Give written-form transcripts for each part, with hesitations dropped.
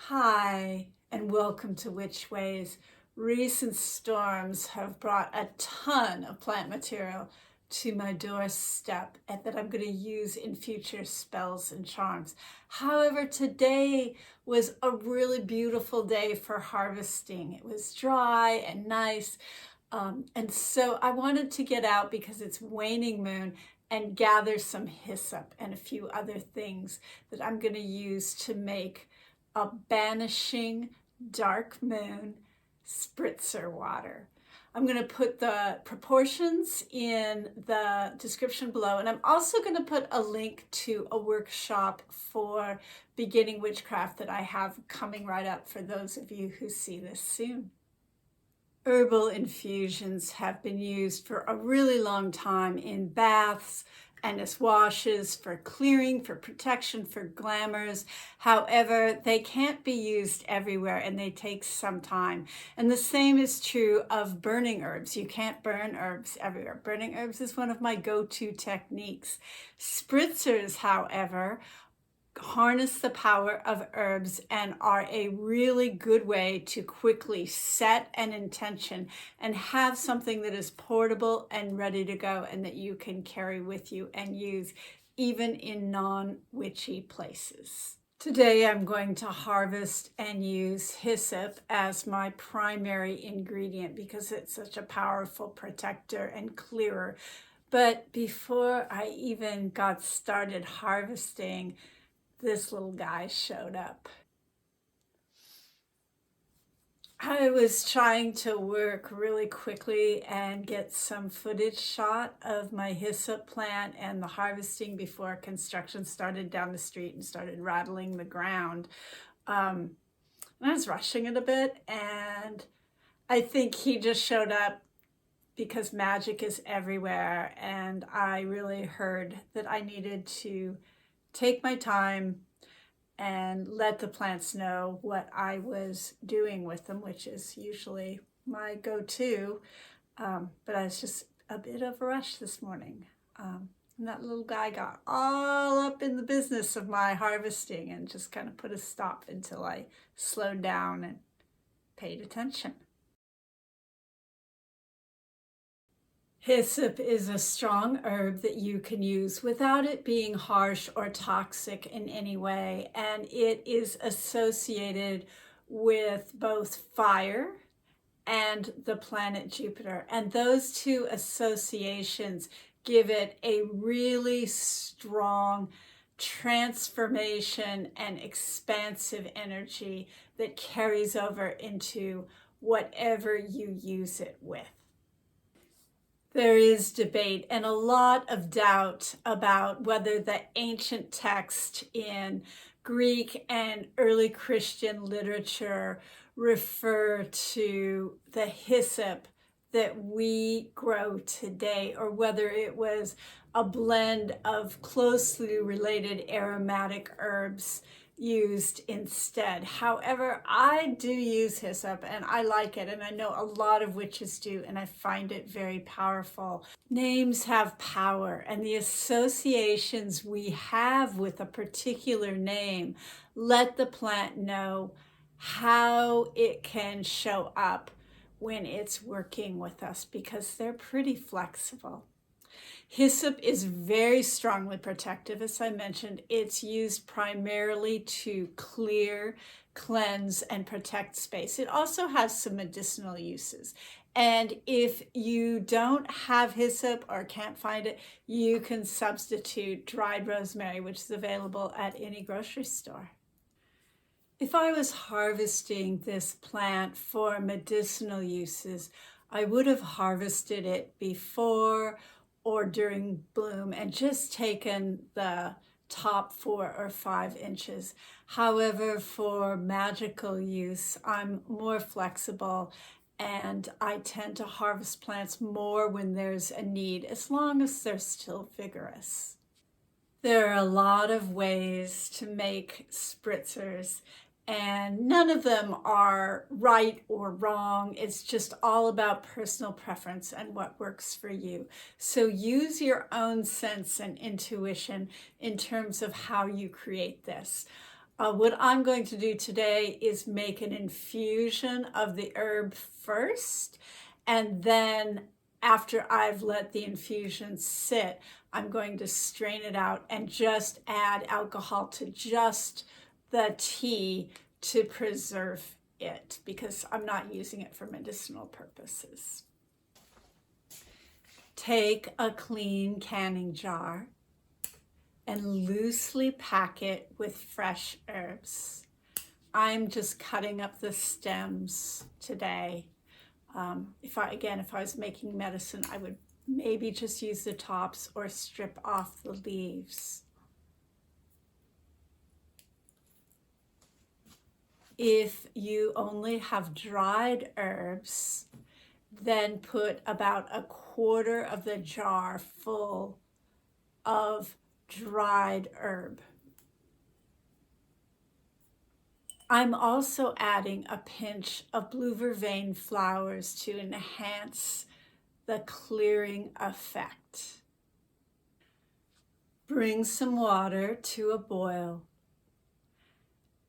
Hi, and welcome to Witch Ways. Recent storms have brought a ton of plant material to my doorstep and that I'm going to use in future spells and charms. However, today was a really beautiful day for harvesting. It was dry and nice. And so I wanted to get out because it's waning moon and gather some hyssop and a few other things that I'm going to use to make a banishing dark moon spritzer water. I'm going to put the proportions in the description below, and I'm also going to put a link to a workshop for beginning witchcraft that I have coming right up for those of you who see this soon. Herbal infusions have been used for a really long time in baths and as washes for clearing, for protection, for glamours. However, they can't be used everywhere and they take some time. And the same is true of burning herbs. You can't burn herbs everywhere. Burning herbs is one of my go-to techniques. Spritzers, however, harness the power of herbs and are a really good way to quickly set an intention and have something that is portable and ready to go and that you can carry with you and use even in non-witchy places. Today I'm going to harvest and use hyssop as my primary ingredient because it's such a powerful protector and clearer. But before I even got started harvesting, this little guy showed up. I was trying to work really quickly and get some footage shot of my hyssop plant and the harvesting before construction started down the street and started rattling the ground. I was rushing it a bit, and I think he just showed up because magic is everywhere, and I really heard that I needed to take my time and let the plants know what I was doing with them, which is usually my go-to. But I was just a bit of a rush this morning. And that little guy got all up in the business of my harvesting and just kind of put a stop until I slowed down and paid attention. Hyssop is a strong herb that you can use without it being harsh or toxic in any way, and it is associated with both fire and the planet Jupiter, and those two associations give it a really strong transformation and expansive energy that carries over into whatever you use it with. There is debate and a lot of doubt about whether the ancient text in Greek and early Christian literature refer to the hyssop that we grow today, or whether it was a blend of closely related aromatic herbs used instead. However, I do use hyssop and I like it, and I know a lot of witches do, and I find it very powerful. Names have power, and the associations we have with a particular name let the plant know how it can show up when it's working with us, because they're pretty flexible. Hyssop is very strongly protective. As I mentioned, it's used primarily to clear, cleanse, and protect space. It also has some medicinal uses. And if you don't have hyssop or can't find it, you can substitute dried rosemary, which is available at any grocery store. If I was harvesting this plant for medicinal uses, I would have harvested it before or during bloom and just taken the top 4 or 5 inches. However, for magical use, I'm more flexible and I tend to harvest plants more when there's a need, as long as they're still vigorous. There are a lot of ways to make spritzers, and none of them are right or wrong. It's just all about personal preference and what works for you. So use your own sense and intuition in terms of how you create this. What I'm going to do today is make an infusion of the herb first, and then after I've let the infusion sit, I'm going to strain it out and just add alcohol to just the tea to preserve it, because I'm not using it for medicinal purposes. Take a clean canning jar and loosely pack it with fresh herbs. I'm just cutting up the stems today. If I was making medicine, I would maybe just use the tops or strip off the leaves. If you only have dried herbs, then put about a quarter of the jar full of dried herb. I'm also adding a pinch of blue vervain flowers to enhance the clearing effect. Bring some water to a boil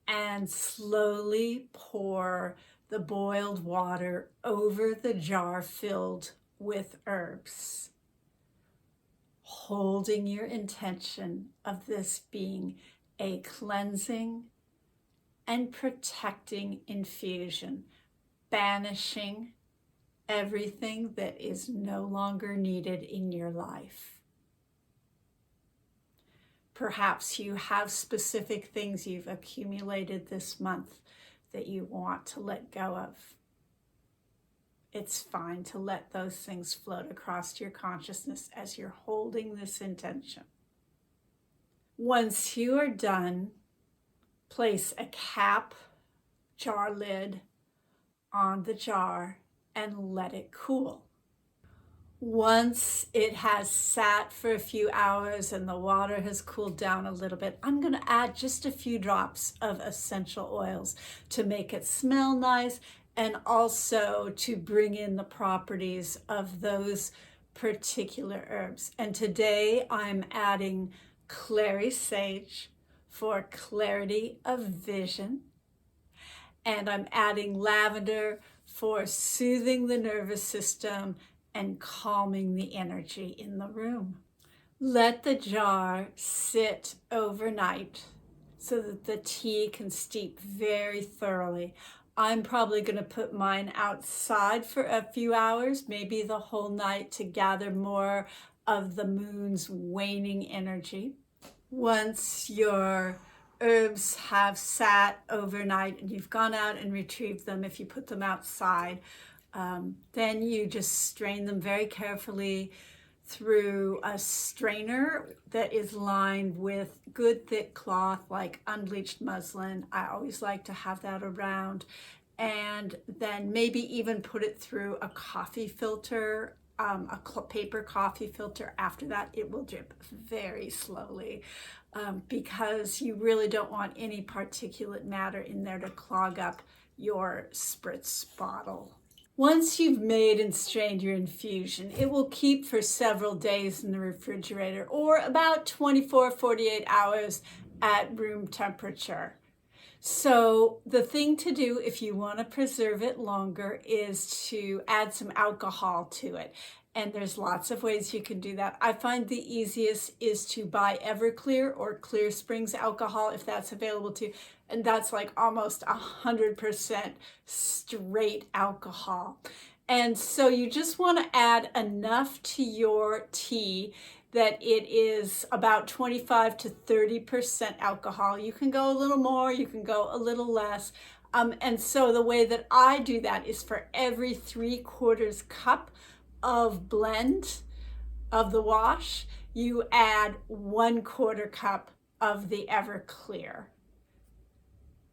and slowly pour the boiled water over the jar filled with herbs, holding your intention of this being a cleansing and protecting infusion, banishing everything that is no longer needed in your life. Perhaps you have specific things you've accumulated this month that you want to let go of. It's fine to let those things float across your consciousness as you're holding this intention. Once you are done, place a cap, jar lid on the jar and let it cool. Once it has sat for a few hours and the water has cooled down a little bit, I'm going to add just a few drops of essential oils to make it smell nice and also to bring in the properties of those particular herbs. And today I'm adding clary sage for clarity of vision. And I'm adding lavender for soothing the nervous system and calming the energy in the room. Let the jar sit overnight so that the tea can steep very thoroughly. I'm probably going to put mine outside for a few hours, maybe the whole night, to gather more of the moon's waning energy. Once your herbs have sat overnight and you've gone out and retrieved them, if you put them outside, then you just strain them very carefully through a strainer that is lined with good thick cloth like unbleached muslin. I always like to have that around. And then maybe even put it through a coffee filter, a paper coffee filter. After that, it will drip very slowly because you really don't want any particulate matter in there to clog up your spritz bottle. Once you've made and strained your infusion, it will keep for several days in the refrigerator or about 24-48 hours at room temperature. So the thing to do if you want to preserve it longer is to add some alcohol to it. And there's lots of ways you can do that. I find the easiest is to buy Everclear or Clear Springs alcohol if that's available to you. And that's like almost 100% straight alcohol. And so you just want to add enough to your tea that it is about 25 to 30% alcohol. You can go a little more, you can go a little less. And so the way that I do that is for every 3/4 cup of blend of the wash, you add 1/4 cup of the Everclear.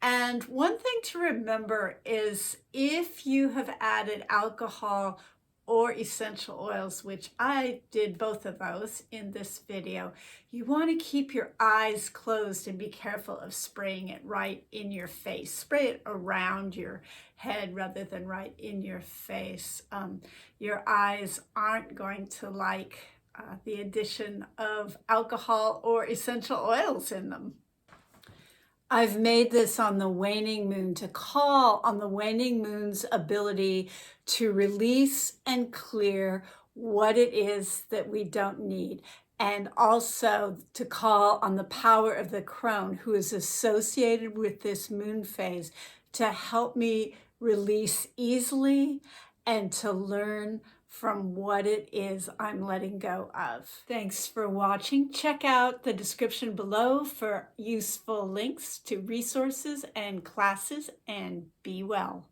And one thing to remember is if you have added alcohol or essential oils, which I did both of those in this video, you want to keep your eyes closed and be careful of spraying it right in your face. Spray it around your head rather than right in your face. Your eyes aren't going to like the addition of alcohol or essential oils in them. I've made this on the waning moon to call on the waning moon's ability to release and clear what it is that we don't need. And also to call on the power of the crone, who is associated with this moon phase, to help me release easily and to learn from what it is I'm letting go of. Thanks for watching. Check out the description below for useful links to resources and classes, and be well.